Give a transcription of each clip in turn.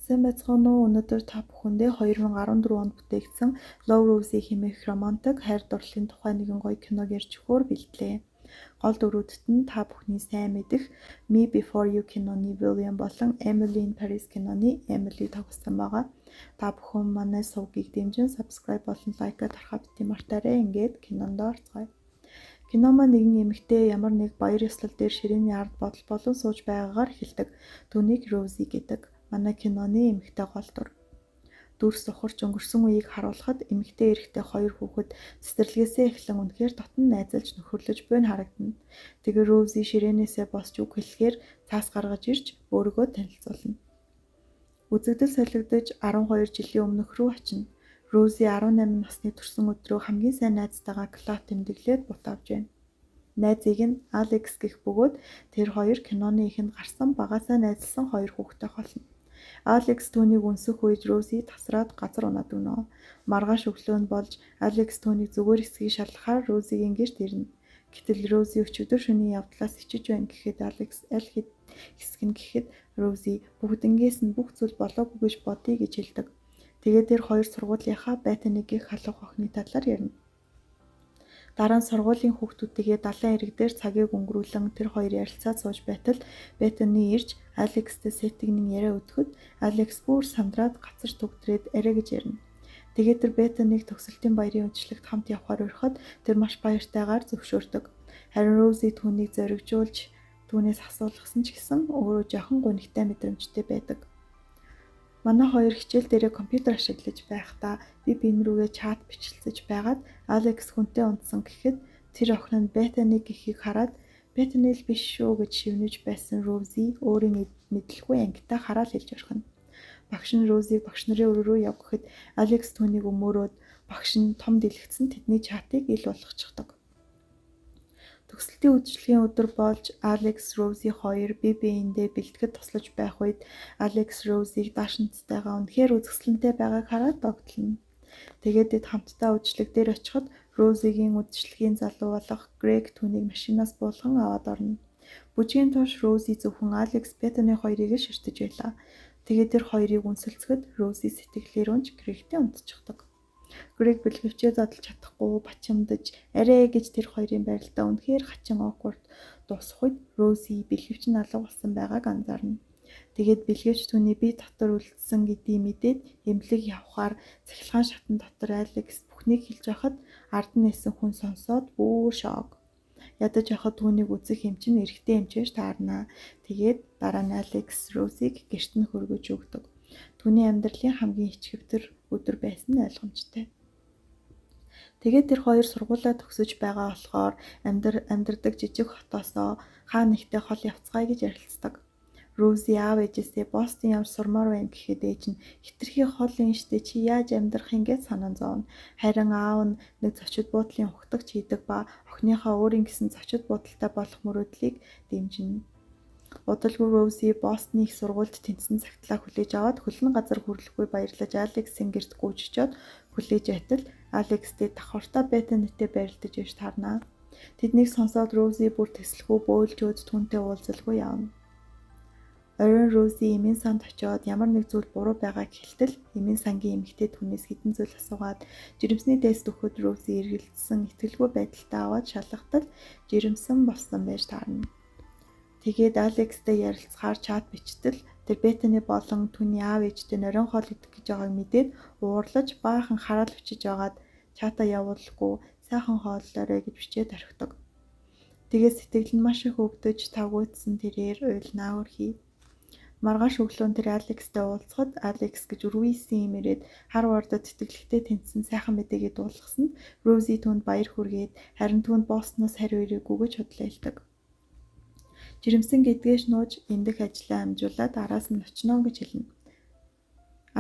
Сайн байцгаана уу? Өнөөдөр та бүхэндээ 2014 онд бүтээгдсэн Love Rosie хэмээх романтик хайр дурлалын тухай нэгэн гоё киног ярьж өгөхөөр бэлдлээ. Гол дүрүүдэд нь та бүхний сайн мэдэх Me Before You киноны William болон Emily in Paris киноны Emily тогтсон байгаа. Та бүхэн манай сувгийг дэмжин subscribe болон лайкаа дарахаа бити мартаарай. Ингээд кинонд орцгоё. Кино маань нэгэн эмэгтэй ямар нэг баяр ёслол дээр ширээний ард бодол болон сууж байгаагаар эхэлдэг. Түүнийг Rosie гэдэг. Манай киноны эмэгтэй гол дүр. Дүр сухарч өнгөрсөн үеийг харуулхад эмэгтэй эрэгтэй хоёр хүүхэд цэцэрлэгээсээ эхлэн үнэхээр дотн найзалж нөхөрлөж буйн харагдана. Тэгээ Rosie ширээнээсээ босч үг хэлэхээр цаас гаргаж ирж өөрийгөө танилцуулна. Үзэгдэл солигдож 12 жилийн өмнөх рүү очино. Rosie 18 насны төрсөн өдрөө хамгийн сайн найзтайгаа клуб тэмдэглээд бутаавж байна. Найзыг нь Алекс гэх бөгөөд тэр хоёр киноны ихэнд гарсан багасаа найзлсан хоёр хүүхэдтэй холно. Алекс түүнийг үнсэх үед Rosie тасраад газар унаад өгнө. Маргааш өглөөнд болж Алекс түүнийг зүгээр эсгийг шалгахаар Rosie-гийн гэрт ирнэ. Гэтэл Rosie өчигдөр шөнийн явдлаас ичиж байна гэхэд Алекс аль хэсэг нь гэхэд Rosie бүгднгээс нь бүх зүйл болоогүй гэж бодъё гэж хэлдэг. Тэгээд тэр хоёр сургуулийнхаа Bethany-гийн халуун охины талаар ярина. Дараа нь сургуулийн хүүхдүүдтэйгээ далайн эрэг дээр цагийг өнгөрүүлэн тэр хоёр ярилцаад сууж байтал Bethany ирж Алекстэй сэтгнэн яриа өдөхөд Алекс бүр сандраад гацар төгдрээд арай гэж ярина. Тэгээд тэр Bethany-г төгсөлтийн баярын үдшилтэд хамт явахаар урихад тэр маш баяртайгаар зөвшөөрдөг. Харин Rosie түүнийг зоригжуулж түүнээс асуулгасан ч гэсэн өөрөө жоохон гонигтай мэдрэмжтэй байдаг. Манай хоёр хичээл дээрээ компьютер ашиглаж байхдаа би энэ рүүгээ чат бичлэлцэж байгаад Алекс хүнтэй унтсан гэхэд тэр охин нь Bethany гэхийг хараад Bethany л биш шүү гэж шивнэж байсан Rosie өөрийн мэдлэхгүй ангитай хараад хэлж орхино. Багш нь Rosie багш нарын өрөө рүү яв гэхэд Алекс түүнийг өмөөрөөд багш нь том дэлгэцэн тэдний чатыг ил болгочихдог. Төгсөлтийн үдшилгийн өдөр болж Алекс Rosie хоёр бие биендээ бэлтгэд туслаж байх үед Алекс Rosie-г даашинцтайгаа үнэхээр үзэсгэлэнтэй байгааг хараад догтлоно. Тэгээд тэд хамтдаа үдшилэг дээр очиход Rosie-гийн үдшилгийн залуу болох Greg түүнийг машинаас буулган аваад орно. Бүжгийн турш Rosie зөвхөн Алекс Bethany хоёрыг л ширтэж байлаа. Тэгээд тэр хоёрыг үнсэлцгэд Rosie сэтгэлээр унж Greg-тэй унтчихдаг. Greg бэлгэвчээ задлж чадахгүй бачимдаж арай гэж тэр хоёрын байралтаа үнэхээр хачин awkward дуусах үед Rosie бэлгэвч нь алга болсон байгааг анзаарна. Тэгээд бэлгэвч түүний бие дотор үлдсэн гэдгийг мэдээд эмнэлэг явахаар цахилгаан шатн дотор Alex бүхнийг хэлж байхад ард нь нэсэн хүн сонсоод бүр шок. Ядаж явахад түүнийг үзэх эм чинь эрэгтэй эмчээс таарна. Тэгээд дараа нь Alex Rosie-г гэрт нь хөргөж өгдөг. Түүний амьдралын хамгийн ичгэвтер өдөр байсан нь ойлгомжтой. Тэгээд тэр хоёр сургуулаа төгсөж байгаа болохоор амьдардаг жижиг хотоосоо хаа нэгтэй хол явцгаая гэж ярилцдаг. Rosie аав ээжээсээ Бостон явж сурмаар байна гэхэд ээж нь хитрхи хол юм штэ чи яаж амьдрах юм гэж санаан зовно. Харин аав нь нэг зочид буудлын ухтагч хийдэг ба охиныхоо өөрийн гэсэн зочид буудалтай болох мөрөөдлийг дэмжинэ. Удалгүй Rosie Бостны их сургуульд тэнцсэн цагтлаа хүлээж аваад хөлн газар хүрлэхгүй баярлаж Алексийн гэрт гүйччихэд хүлээж байтал Алекстэй давхартай Bethany-тэй байрлаж ээж таарна. Тэднийг сонсоод Rosie бүр тэслэхүү бөөлжөөд түүнтэй уулзалгүй явна. Оройн Rosie эмийн санд очиод ямар нэг зүйл буруу байгааг хэлтэл эмийн сангийн эмэгтэй түүнээс хэдэн зүйл асуугаад жирэмсний тест өгөхөд Rosie эргэлдсэн итгэлгүй байдалтай аваад шалгахтал жирэмсэн болсон байж таарна. Тэгээд Алекстэй ярилцахаар чат бичтэл тэр Bethany болон түүний аав ээжтэй норин хоол идэх гэж байгааг мэдээд уурлаж баахан хараал бичиж агаад чатаа явуулахгүй сайхан хооллоорой гэж бичээд орхидог. Тэгээд сэтгэл нь маш их өвдөж тавгуйтсан тэрээр уйлнаа өрхий. Маргааш өглөө тэр Алекстэй уулзахад Алекс гэж Руисэн имэрээд Харвардд тэтгэлэгтэй тэнцсэн сайхан мэдээгээ дуулгасанд Rosie түүнд баяр хүргээд харин түүнд Бостноос хариу ирээгүй гэж худлаалдаг. Жирэмсэн гэдгээс нууж эндэх ажлаа амжуулаад араас нь очно гэж хэлнэ.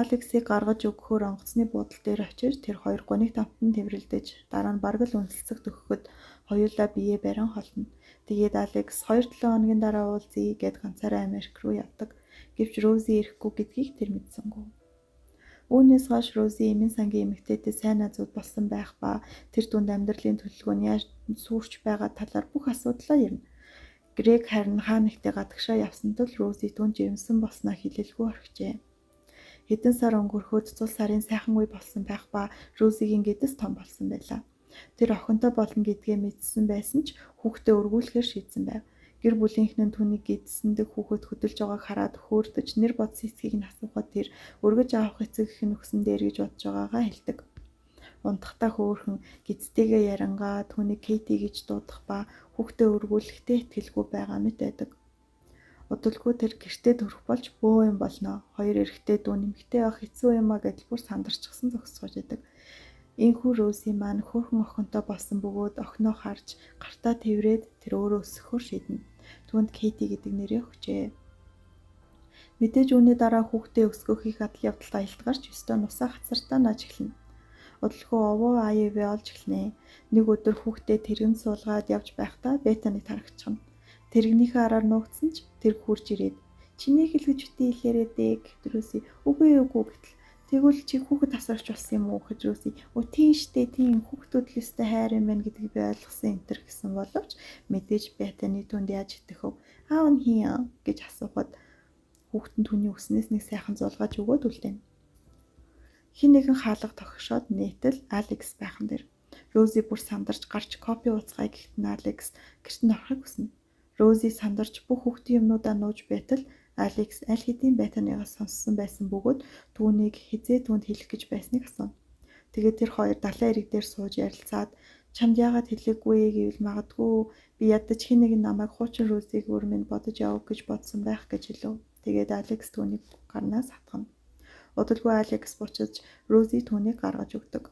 Алексийг гаргаж өгөхөөр онгоцны буудлын дээр очиж тэр хоёр гуниг тамтан тэврэлдэж дараа нь бараг л үнэлцэх төгөхөд хоёулаа биеэ барин холно. Тэгээд Алекс 2-7 хоногийн дараа уулзъя гэд ганцаараа Америк руу явдаг. Гэвч Rosie ирэхгүй гэдгийг тэр мэдсэнгүй. Үүнээс хойш Rosie эмийн сангийн эмэгтэйтэй сайн найзууд болсон байх ба тэр дунд амьдралын төлөвлөгөө нь яаж сүрч байгаа талаар бүх асуудлаа ярина. Greg харин хаа нэгтэй гадагшаа явсан тул Rosie түүнд жирэмсэн болсноо хэлэлгүй орхижээ. Хэдэн сар өнгөрөхөд цус сарын сайхан үе болсон байх ба Розигийн гэдэс том болсон байлаа. Тэр охинтой болно гэдгээ мэдсэн байсан ч хүүхдээ өргүүлэхээр шийдсэн байв. Гэр бүлийнхэн нь түүнийг гэдэсэндээ хүүхэд хөдөлж байгааг хараад хөөрдөж нэр бод сэцгийг нь асуухад тэр өргөж авах эцэг их нөхсөн дээр гэж бодож байгаагаа хэлдэг. Унтахтаа хөөрхөн гидтэйгээ ярангаа түүнийг Кейти гэж дуудах ба хүүхдээ өргүүлэхдээ итгэлгүй байгаа мэт байдаг. Удалгүй тэр гэртээ төрөх болж бөө юм болно. Хоёр эрэгтэй дүү нэмэгтэй байх хэцүү юм а гэдэл бүр сандарчихсан зогсож байдаг. Энэхүү Рози маань хөөрхөн охинтой болсон бөгөөд охиноо харж гартаа тэврээд тэр өөрөө өсөхөөр шийднэ. Түүнд Кейти гэдэг нэрээ өгчээ. Мэдээж үүний дараа хүүхдээ өсгөхийг адал явдалд аялдгарч өстөө нусаа хацартаа нааж эхэлнэ. Удалгүй овоо АЕВ олж эхэлнэ. Нэг өдөр хүүхдээ тэрэгн суулгаад явж байхдаа Бетаныг тарагчихна. Тэрэгнийхээ араар нуугдсан ч тэр хурж ирээд чиний хэлгэж битий хэлээрээ дээ гэхтрөөсий үгүй гэтэл тэгвэл чи хүүхэд тасарч болсон юм уу гэж Рози тийм штэ тийм хүүхдүүд л өстэй хайр юм байна гэдгийг би ойлгосон энтер гэсэн боловч мэдээж Бетаны түнд яаж итгэв аав нь хий гэж асуухад хүүхэд нь түүний өснөөс нэг сайхан зулгааж өгөөд үлдээн. Хин нэгэн хаалга тогшоод нээтэл Алекс байхан дээр. Рози бүр сандарч гарч копи ууцгаая гэхэд нь Алекс гэрт нь орохыг хүснэ. Рози сандарч бүх хүүхдийн юмнуудаа нууж байтал Алекс аль хэдийн Бетаныгаас сонссон байсан бөгөөд түүнийг хизээ түүнд хэлэх гэж байсныг асуув. Тэгээд тэр хоёр далайн эрэг дээр сууж ярилцаад чамд яагаад хэлээгүй гэвэл магадгүй би ядаж хин нэг намайг хуучин Розиг өөр минь бодож явах гэж бодсон байх гэж хэлв. Тэгээд Алекс түүнийг гарнаас хатгана. Удалгүй Алекс буцаж Рози түүнийг гаргаж өгдөг.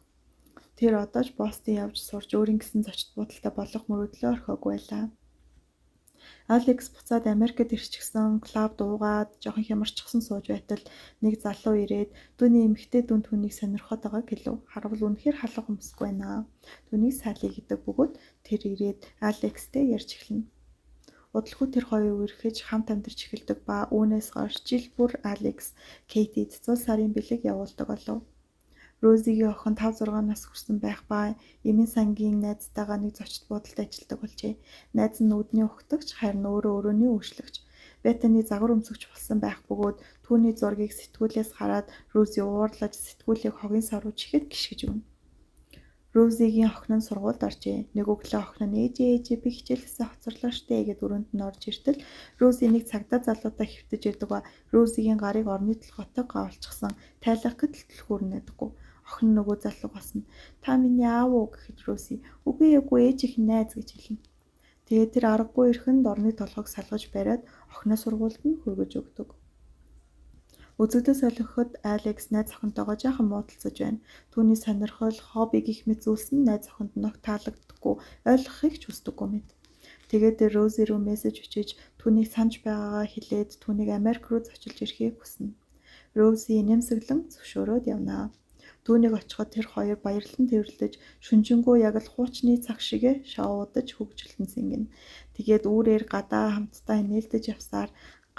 Тэр одоо ч Бостон явж сурч өөрийн гэсэн зочд буудалтай болох мөрөөдлөө орхиог байлаа. Алекс буцаад Америкт ирчихсэн клуб дуугаад жоохон хямарчихсан сууж байтал нэг залуу ирээд түүний эмэгтэй дүн түүнийг сонирхоод байгааг хэлв. Харвал үнэхээр халах өмсөхгүй байна. Түүнийг Салли гэдэг бөгөөд тэр ирээд Алекстэй ярьж эхэлнэ. Удалгүй тэр хоёр үргэлж хамт амьдарч эхэлдэг ба үүнээс хойш жил бүр Алекс Кейтид цул сарын бэлэг явуулдаг болов. Розигийн охин 5-6 нас хүрсэн байх ба эмийн сангийн найзтайгаа нэг зочд буудалд ажилладаг болжээ. Найз нь үүдний ухтагч харин өөрөөний өөрчлөгч. Бетаны загвар өмсөгч болсон байх бөгөөд түүний зургийг сэтгүүлээс хараад Рози уурлаж сэтгүүлийг хогийн сарууч ихэд гიშгэж өгнө. Розигийн охин нь сургуульд оржээ. Нэг өглөө охин нь ээжээ би хичээлээсээ хоцорлоо штэ гэд өрөөнд нь орж иртэл Рози нэг цагдаа залуутай хэвтэж ирдэг ба Розигийн гарыг орны толгойтой гавалчихсан тайлах гэтэл хүрнэдэггүй. Охин нөгөө залуу басна. Та миний аав уу гэхэд Рози үгүй ээж их найз гэж хэлнэ. Тэгээд тэр аргагүй ирэхэнд орны толгойг салгаж бариад охиноо сургуульд нь хүргэж өгдөг. Үзэгдэл солиход Алекс найз охинтойгоо жаахан муудалцаж байна. Түүний сонирхол, хобби гэх мэт зүйлс нь найз охинд нь таалагддаггүй, ойлгохыг ч хүсдэггүй мэт. Тэгээд Рози руу мессеж бичиж түүнийг санаж байгаагаа хэлээд түүнийг Америк руу зочилж ирэхийг хүснэ. Рози нэмсэглэн зөвшөөрөөд явнаа. Түүнийг очиход тэр хоёр баярлан тэрвэрлэж шүнжэнгүү яг л хуучны цаг шигэ шоудаж хөгжилтэн сэнгэн. Тэгээд үүрээр гадаа хамтдаа нээлтэж явсаар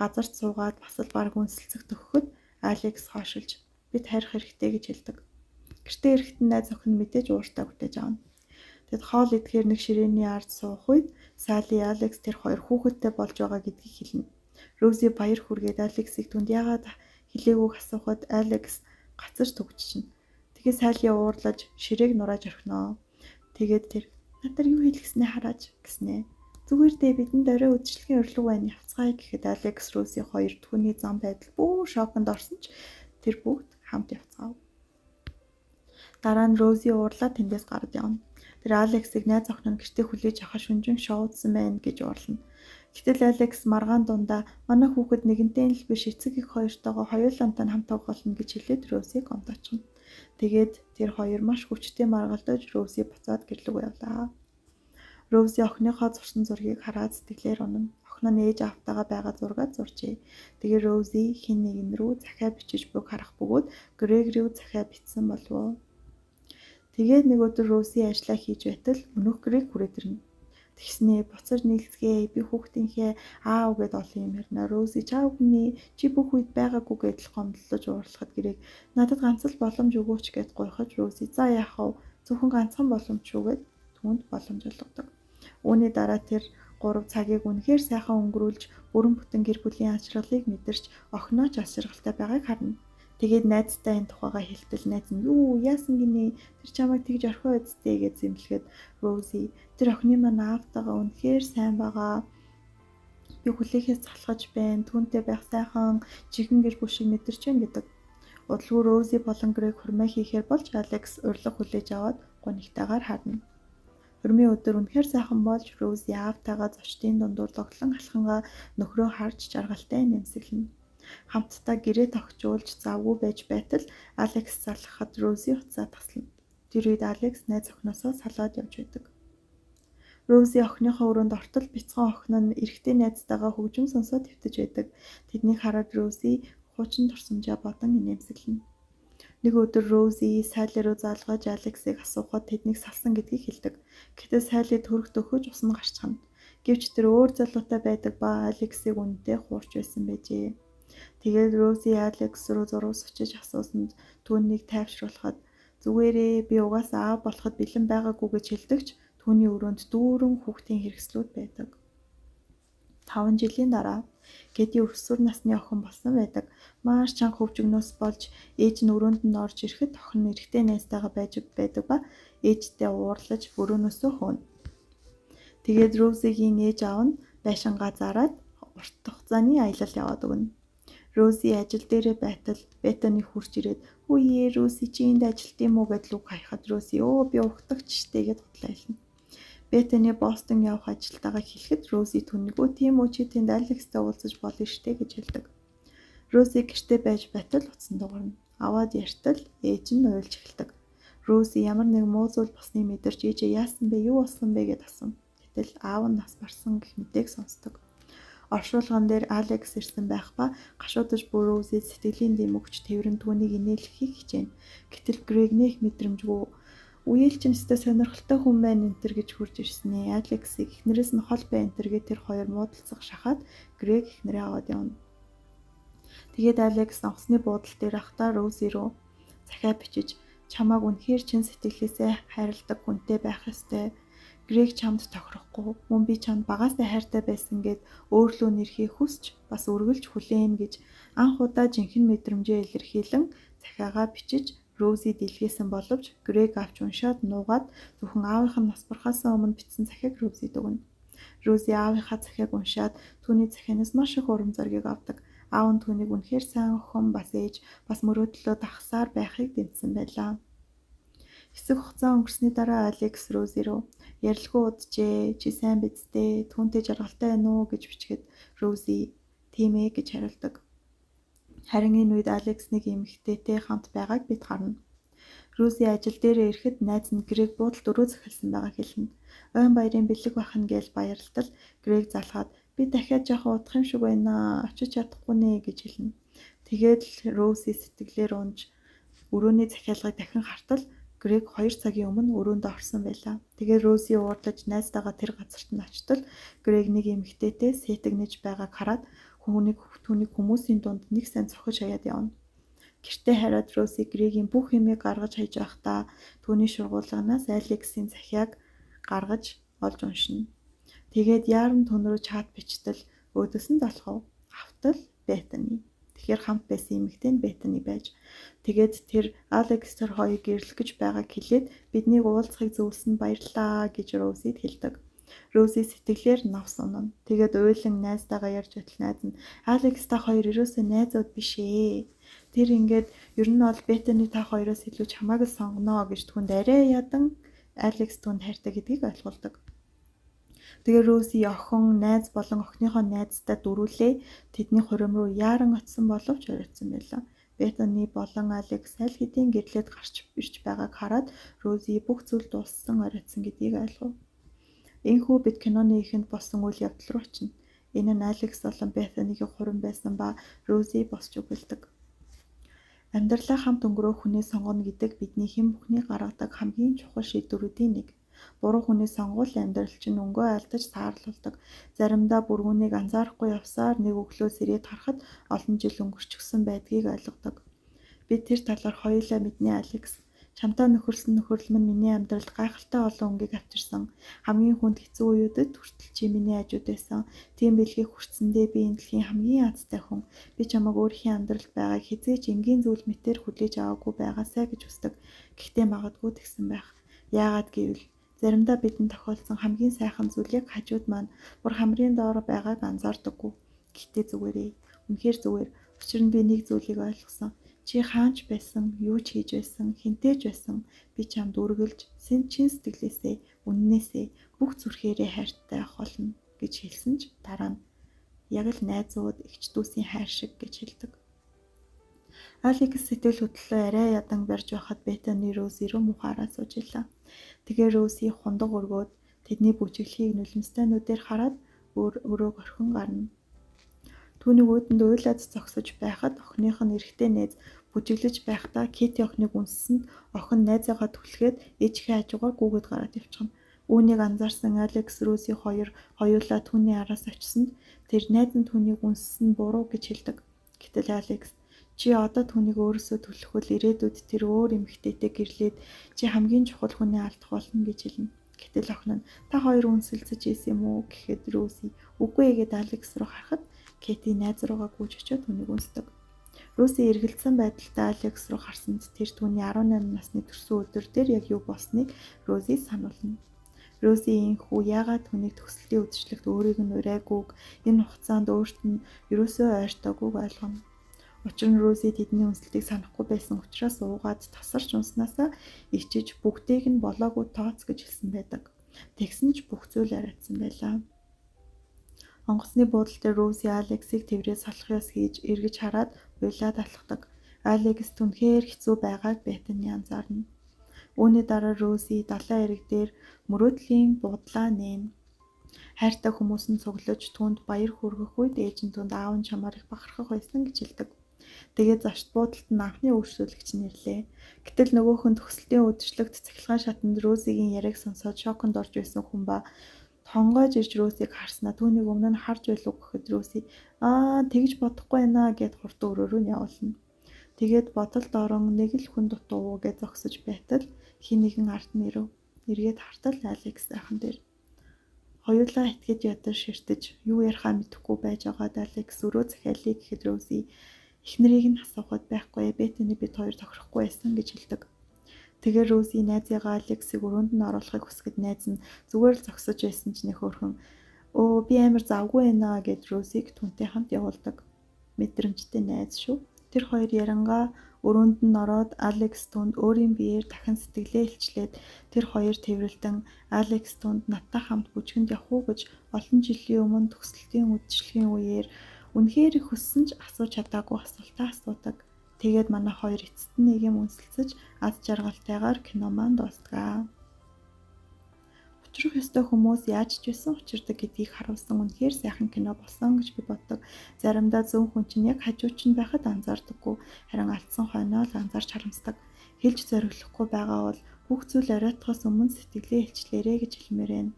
газарт суугаад бас л баг үнсэлцэх төгөхөд Алекс хоошилж бид харих хэрэгтэй гэж хэлдэг. Гэртээ ирэхэд найз охин мэдээж ууртаа бүтээж авна. Тэгэд хоол идэхээр нэг ширээний ард суух үед Салли Алекс тэр хоёр хүүхэдтэй болж байгаа гэдгийг хэлнэ. Рози баяр хүргээд Алексийг түнд яагаад хэлээгүйг асуухад Алекс гацаж төгччихнэ. Тэгээд Салли уурлаж ширээг нурааж орхиноо. Тэгээд тэр надад юу хэлгэснээ хараач гэснэ. Зүгээр дээ бидэнд орой үдшилгийн урилга байна явцгаая гэхэд Алекс Рози хоёр түүний зам байдал бүр шоконд орсон ч тэр бүгд хамт явцгаав. Дараа нь Рози уурлаад тэндээс гараад явна. Тэр Алексийг найз охин нь гэртээ хүлээж авах шүнжин шоудсан байна гэж уурлана. Гэтэл Алекс маргаан дундаа манай хүүхэд нэгэнтэй л биш эцэг их хоёртойгоо хоёулантай хамт тоглоно гэж хэлээд Розиг онтоочихно. Тэгээд тэр хоёр маш хүчтэй маргалдаж Рози буцаад гэрлүүг явлаа. Рози охиныхоо зурсан зургийг хараад сэтгэлээр унана. Охин нь ээж автагаа байгаа зургаад зуржээ. Тэгээ Рози хин нэгэн рүү захиа бичиж буг харах бөгөөд Грег рүү захиа бичсэн болов. Тэгээд нэг өдөр Рози ажиллаа хийж байтал өнөөх Грег хүрээд ирнэ. Тэгснээ буцаж нийлцгээ би хүүхдийнхээ аав гэд олон юм ярина. Рози чаавгны чи бүх үед байгаагүй гэдэл гомдлож уурлахад Грег надад ганц л боломж өгөөч гэд гойхож Рози за яах вэ? Зөвхөн ганцхан боломж шүү гэд түүнд боломж олгодог. Үүний дараа тэр 3 цагийг үнэхээр сайхан өнгөрүүлж бүрэн бүтэн гэр бүлийн ажралыг мэдэрч охиноо ч аширгалтай байгааг харна. Тэгээд найзтай энэ тухайгаа хэлтэл найз нь юу яасан гинэ тэр чамайг тэгж орхио үсттэй гэж зэмлэхэд Рози тэр охины маань аавтайгаа үнэхээр сайн байгаа. Би хүлээхээс залхаж байна. Түүнтэй байх сайхан чихэн гэр бүл шиг мэдэрч байна гэдэг. Удалгүй Рози болон Грег хурмаа хийхээр болж Алекс урилга хүлээж аваад гонигтайгаар харна. Хурмын өдөр үнэхээр сайхан болж Рози аавтайгаа зочдын дундуур логлон алхангаа нөхрөө харж жаргалтай нэмсэглэнэ. Хамтдаа гэрээ тогтжуулж завгүй байж байтал Алекс залхахад Рози уцаа таслана. Тэр үед Алекс найз охиноосоо салаад явж байдаг. Рози охиныхоо өрөөнд ортол бяцхан охин нь эрэгтэй найзтайгаа хөгжим сонсоод твтэж байдаг. Тэднийг хараад Рози хуучин турсамжаа бодон инээмсэглэнэ. Нэг өдөр Рози Салли руу залгаж Алексыг асуухад тэднийг салсан гэдгийг хэлдэг. Гэтэл Салли төрөгт өгөж усна гарчхна. Гэвч тэр өөр залуутай байдаг ба Алексыг үнэндээ хуурч байсан байжээ. Тэгээд Рози Алекс руу зурус очиж асуусанд түүнийг тайвшруулахад зүгээрээ би угаасаа аав болоход бэлэн байгаагүй гэж хэлдэгч түүний өрөөнд дүүрэн хүүхдийн хэрэгслүүд байдаг. 5 жилийн дараа Гэди өсвөр насны охин болсон байдаг. Маш чанга хөвжгнөөс болж ээж нь өрөөнд нь орж ирэхэд охин нь эрэгтэй найзтайгаа байж байдаг ба ээжтэй уурлаж өрөөнөөсөө хөөно. Тэгээд Розигийн ээж аав нь байшингаа зараад урт хугацааны аялал яваад өгнө. Рози ажил дээрээ байтал Беттани хурж ирээд "Үе Рози чи энд ажилт юм уу?" гэд луг хаяхад Рози "Өө би уртагч штэ" гэд худлаална. Беттани Бостон явах ажилтаагаа хэлэхэд Рози түүнийг "Өө тийм үү чи тэнд Алекстай уулзаж болно штэ" гэж хэлдэг. Рози гэртээ байж байтал утсан дуурна. Аваад яртал ээж нь уйлж эхэлдэг. Рози ямар нэг муу зүйл болсныг мэдэрч ээжээ яасан бэ юу болсон бэ гэд асуув. Гэтэл аав нь нас барсан гэх мэтээг сонсдог. Оршуулган дээр Алекс ирсэн байх ба гашуудаж бүр Рози сэтгэлийн дэм өгч тэрэн түүнийг инээлхийг хичээнэ. Гэтэл Грег нэх мэдрэмжгүй "Үеэл чинь өстой сонирхолтой хүн байна энтэр" гэж хурж ирсэн ээ. Алексийг эхнэрээс нь хол бай энтэр гэ тэр хоёр муудалцах шахаад Грег эхнэрээ аваад явна. Тэгээд Алекс онгоцны буудал дээр ахтаа Рози руу захиа бичиж "Чамааг үнэхээр чин сэтгэлээсээ хайрладаг хүнтэй байх ёстой. Грег чамд тохирохгүй. Мөн би чамд багаасаа хайртай байсан гэд өөрлөө нэрхий хүсч бас үргэлж хүлээн" гэж анх удаа жинхэнэ мэдрэмжээ илэрхийлэн захиагаа бичиж Рози дэлгээсэн боловч Грег авч уншаад нуугаад зөвхөн аавынх нь нас барахаас өмнө бичсэн захиаг Розид өгнө. Рози аавынхаа захиаг уншаад түүний захианаас маш их урам зориг авдаг. Аав нь түүнийг үнэхээр сайн охин бас ээж бас мөрөөдлөө дагахсаар байхыг дэмжсэн байлаа. Хэсэг хугацаа өнгөрсний дараа Алекс Рози руу "Ярилгүй уджээ. Чи сайн биз дээ? Түүнтэй жаргалтай байна уу?" гэж бичгээд Рози "Тийм ээ" гэж хариулдаг. Харин энэ үед Алекс нэг эмэгтэйтэй хамт байгааг бид харна. Рози ажил дээрээ ирэхэд найз нь Грег буудалд өрөө захилсан байгааг хэлнэ. "Ойн баярын бэлэг бахна" гэж баярлтал Грег залгаад "Би дахиад жоохон удах юм шиг байна. Очиж чадахгүй нэ" гэж хэлнэ. Тэгээд л Рози сэтгэлээр унж өрөөний захиалгыг дахин хартал Грег 2 цагийн өмнө өрөөндөө орсон байлаа. Тэгээд Рози уурлаж найзтайгаа тэр газарт нь очтол Грег нэг эмэгтэйтэй сэтгнэж байгааг хараад түүнийг хүмүүсийн дунд нэг сайн цохиж хаяад явна. Гэртээ хараад Рози Грегийн бүх юмыг гаргаж хайж байхдаа түүний шургуулганаас Алексийн захиаг гаргаж олж уншина. Тэгээд яаран түн рүү чат бичтэл өөдөөс нь залхав. Автал Беттани. Тэгэхээр хамт байсан эмэгтэй нь Беттани байж. Тэгээд тэр Алекс тэр хоёрыг гэрлэх гэж байгааг хэлээд "Биднийг уулзахыг зөвлөсөнд баярлалаа" гэж Розид хэлдэг. Рози сэтгэлээр навс унана. Тэгээд уйлан найзтайгаа ярьж байтал найз нь "Алекс та хоёр ерөөсөө найзууд биш ээ. Тэр ингээд ер нь бол Беттани та хоёроос илүү чамааг л сонгоно" гэж түнд арай ядан Алекс түнд хайртай гэдгийг ойлгуулдаг. Тэгээд Рози охин, найз болон охиныхоо найзтай дөрвөлээ тэдний хурим руу яаран очсон боловч оройтсон байлаа. Беттани болон Алекс аль хэдийн гэрлээд гарч ирж байгааг хараад Рози бүх зүйл дууссан оройтсон гэдгийг ойлгов. Энэхүү бид киноны эхэнд болсон үйл явдал руу очино. Энэ нь Алекс болон Беттанигийн хурим байсан ба Рози босч өгүүлдэг. Амьдралаа хамт өнгөрөөх хүнээ сонгоно гэдэг бидний хэн бүхний гаргадаг хамгийн чухал шийдвэрүүдийн нэг. Буруу хүнээ сонгуул амьдрал чинь өнгөө алдаж саарлуулдаг. Заримдаа бүр үүнийг анзаарахгүй явсаар нэг өглөөс ирээд харахад олон жил өнгөрчихсөн байдгийг ойлгодог. Бид тэр талаар хоёулаа мэднэ Алекс. Чамтай нөхөрлсөн нөхөрлөм нь миний амьдралд гайхалтай олон өнгийг авчирсан. Хамгийн хүнд хэцүү үеүүдэд хүртэл чи миний хажууд байсан. Тийм бэлгийг хүртсэндээ би энэ дэлхийн хамгийн азтай хүн. Би чамайг өөрийнхөө амьдралд байгааг хизээж энгийн зүйл мэтээр хүлээж аваагүй байгаасай гэж хүсдэг. Гэхдээ магадгүй тэгсэн байх. Яагаад гэвэл заримдаа бидэнд тохиолдсон хамгийн сайхан зүйлийг хажууд маань бүр хамрын доор байгааг анзаардаггүй. Гэхдээ зүгээрээ. Үнэхээр зүгээр. Учир нь би нэг зүйлийг ойлгосон. Чи хаанч байсан, юу ч хийж байсан, хинтээж байсан. Би чамд үргэлж чин сэтгэлээсээ, үннээсээ бүх зүрхээрээ хайртай байх болно гэж хэлсэн ч дараа нь яг л найзууд эгч дүүсийн хайр шиг гэж хэлдэг. Алекс сэтгэл хөдлөлөө арай ядан барьж байхад Беттани Рози руу мухаараа сууж илаа. Тэгээ Рози хундаг өргөөд тэдний бүжиглэхийг нулимстай нүдээр хараад өрөөг орхин гарна. Түүнийг өөдөнд уйлаад зогсож байхад охиных нь эрэгтэй найз бүжиглэж байхдаа Кити охиныг үнссэнд охин найзаагаа түлхээд ээжийнхээ хажуугаар гүүгээд гараад явчихна. Үүнийг анзаарсан Алекс Рози хоёулаа түүний араас очсонд тэр найз нь түүнийг үнссэн буруу гэж хэлдэг. Гэтэл Алекс чи одоо түүнийг өөрөөсөө түлхвэл ирээдүйд тэр өөр эмэгтэйтэй гэрлээд чи хамгийн чухал хүнээ алдах болно гэж хэлнэ. Гэтэл охин нь та хоёр үнсэлцэж ийсэн юм уу гэхэд Рози үгүй ээ гэд Алекс руу харахад Кити найз руугаа гүйж очиод түүнийг үнсдэг. Рози эргэлзсэн байдалтай Алекс руу харсанд тэр түүний 18 насны төрсөн өдөр дээр яг юу болсныг Рози сануулна. Рози инхүү яагаад түүнийг төгсөлтийн үдшилтэд өөрийг нь урайгүйг энэ хугацаанд өөрт нь ерөөсөө ойртоогүйг ойлгоно. Учир нь Рози тэдний үнсэлтийг санахгүй байсан учраас уугаад тасарч унснаасаа ичиж бүгдийг нь болоогүй тооц гэж хэлсэн байдаг. Тэгсэн ч бүх зүйл ариадсан байлаа. Онгоцны буудлын дээр Рози Алексийг тэврээ салахаас хийж эргэж хараад уйлаад алхдаг. Алекс түнхээр хэцүү байгааг Беттани анзаарна. Үүний дараа Рози далайн эрэг дээр мөрөөдлийн буудлаа нээн. Хайртай хүмүүс нь цуглаж түүнд баяр хүргэх үед ээж нь түүнд аав нь чамаар их бахархах байсан гэж хэлдэг. Тэгээд завшд буудалд нь анхны өөрчлөлөгч нэрлээ. Гэтэл нөгөөх нь төгсөлтийн үдшилтэд цахилгаан шатанд Розигийн яриаг сонсоод шоконд орж байсан хүн ба тонгойж ирж Розиг харснаа түүнийг өмнө нь харж байлгүй гэхэд Рози тэгж бодохгүй байна гэд хурдан өрөөрөө нь явуулна. Тэгээд бодолд орон нэг л хүн дутуу гэж зогсож байтал хин нэгэн ард нь ирэв. Эргээд хартал Алекс сайхан дээр. Хоёулаа итгэж ядар ширтэж юу ярихаа мэдэхгүй байж байгаад Алекс өрөө захиалъя гэхэд Рози эхнэрийг нь асуухад байхгүй Беттани бид хоёр тохирохгүй байсан гэж хэлдэг. Тэгээ Рози найзыгаа Алексийг өрөөнд нь оруулахыг хүсгэд найз нь зүгээр л зогсож байсан ч нэх өөрхөн би амар завгүй байна гэд Розиг түнтэй хамт явуулдаг. Мэдрэмжтэй найз шүү. Тэр хоёр ярангаа өрөөнд нь ороод Алекс түнд өөрийн биеэр дахин сэтгэлээ илчлээд тэр хоёр тэврэлтэн Алекс түнд надтай хамт бүжгэнд явах уу гэж олон жилийн өмнө төгсөлтийн үдшилгийн үеэр үнэхээр их хүссэн ч асууж чадаагүй асуултаа асуудаг. Тэгээд манай хоёр эцэст нь нэг юм үнсэлцэж аз жаргалтайгаар кино маань дуустгаа. Учрах ёстой хүмүүс яаж ч байсан учирдаг гэдгийг харуулсан үнэхээр сайхан кино болсон гэж би боддог. Заримдаа зөв хүн чинь яг хажууд чинь байхад анзаардаггүй, харин алдсан хойноо л анзаарч харамсдаг. Хэлж зориглохгүй байгаа бол бүх зүйл оройтхоос өмнө сэтгэлээ илчлээрэй гэж хэлмээр байна.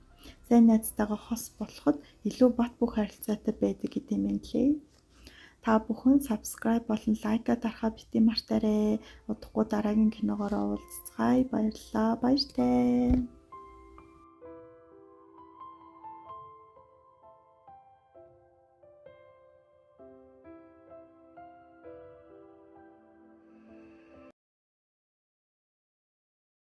Сайн найзтайгаа хос болоход илүү бат бөх харилцаатай байдаг гэдэм юм лээ. Та бүхэн subscribe болон лайка дарахаа бити мартаарай. Удахгүй дараагийн киногоор уулзцгаая. Баярлалаа. Баяртай.